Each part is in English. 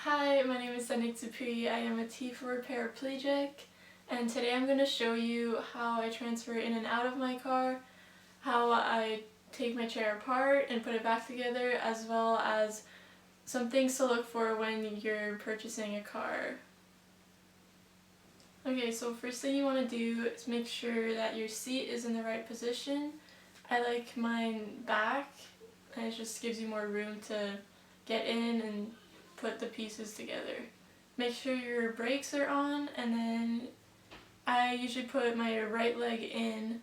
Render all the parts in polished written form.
Hi, my name is Supri. I am a T4 paraplegic, and today I'm going to show you how I transfer in and out of my car, how I take my chair apart and put it back together, as well as some things to look for when you're purchasing a car. Okay, so first thing you want to do is make sure that your seat is in the right position. I like mine back, and it just gives you more room to get in and put the pieces together. Make sure your brakes are on, and then I usually put my right leg in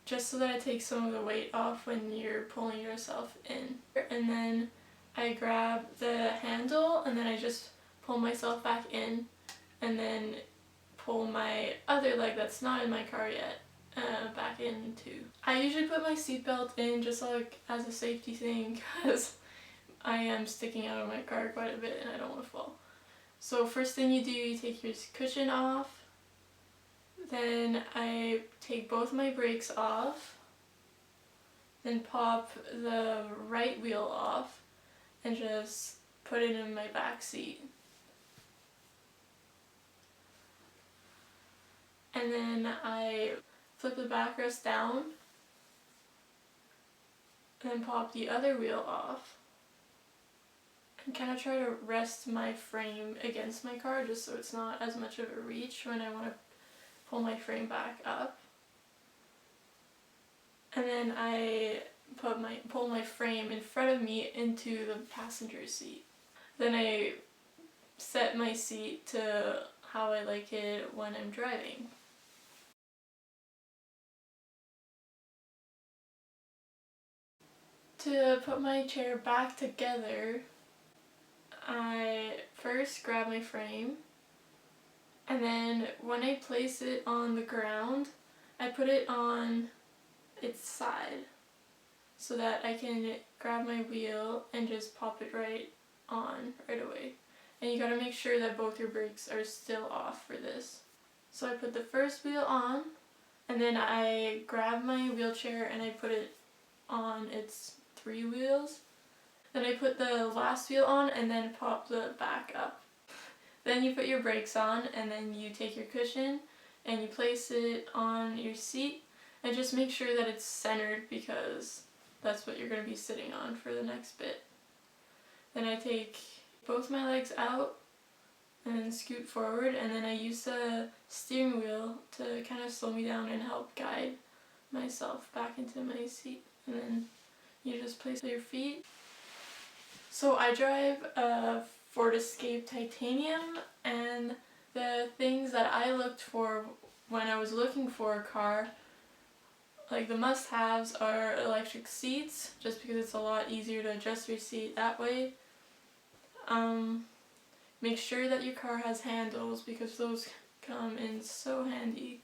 just so that it takes some of the weight off when you're pulling yourself in. And then I grab the handle and then I just pull myself back in and then pull my other leg that's not in my car yet back in too. I usually put my seatbelt in just like as a safety thing because I am sticking out of my car quite a bit and I don't want to fall. So first thing you do, you take your cushion off. Then I take both my brakes off. Then pop the right wheel off and just put it in my back seat. And then I flip the backrest down and then pop the other wheel off. And kind of try to rest my frame against my car just so it's not as much of a reach when I want to pull my frame back up. And then I pull my frame in front of me into the passenger seat. Then I set my seat to how I like it when I'm driving. To put my chair back together, I first grab my frame, and then when I place it on the ground, I put it on its side so that I can grab my wheel and just pop it right on right away. And you gotta make sure that both your brakes are still off for this. So I put the first wheel on, and then I grab my wheelchair and I put it on its 3 wheels. Then I put the last wheel on and then pop the back up. Then you put your brakes on and then you take your cushion and you place it on your seat and just make sure that it's centered because that's what you're going to be sitting on for the next bit. Then I take both my legs out and scoot forward, and then I use the steering wheel to kind of slow me down and help guide myself back into my seat. And then you just place your feet. So I drive a Ford Escape Titanium, and the things that I looked for when I was looking for a car, like the must-haves, are electric seats, just because it's a lot easier to adjust your seat that way. Make sure that your car has handles because those come in so handy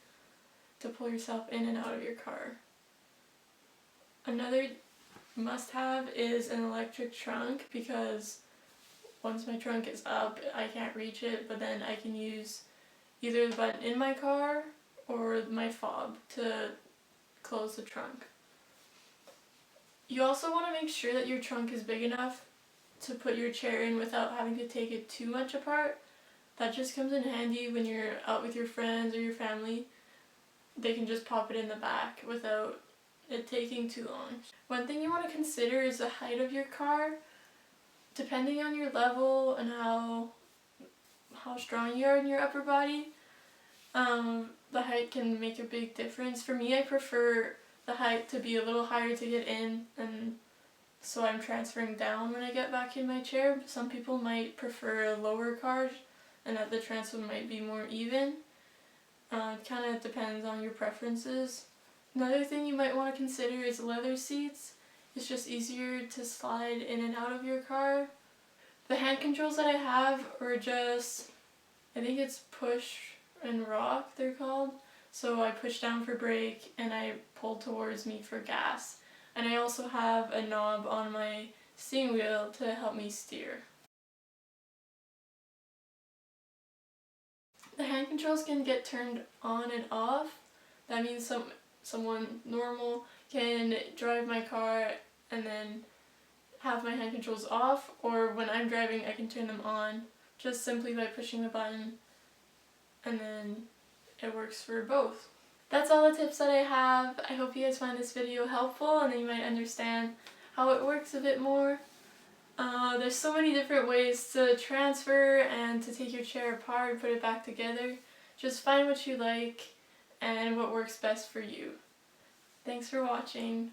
to pull yourself in and out of your car. Another must-have is an electric trunk because once my trunk is up, I can't reach it, but then I can use either the button in my car or my fob to close the trunk. You also want to make sure that your trunk is big enough to put your chair in without having to take it too much apart. That just comes in handy when you're out with your friends or your family. They can just pop it in the back without it taking too long. One thing you want to consider is the height of your car. Depending on your level and how strong you are in your upper body, the height can make a big difference. For me, I prefer the height to be a little higher to get in, and so I'm transferring down when I get back in my chair. Some people might prefer a lower car and that the transfer might be more even. It kind of depends on your preferences. Another thing you might want to consider is leather seats. It's just easier to slide in and out of your car. The hand controls that I have are just, I think it's push and rock they're called. So I push down for brake and I pull towards me for gas. And I also have a knob on my steering wheel to help me steer. The hand controls can get turned on and off. That means someone normal can drive my car and then have my hand controls off, or when I'm driving I can turn them on just simply by pushing the button, and then it works for both. That's all the tips that I have. I hope you guys find this video helpful and then you might understand how it works a bit more. There's so many different ways to transfer and to take your chair apart and put it back together. Just find what you like and what works best for you. Thanks for watching.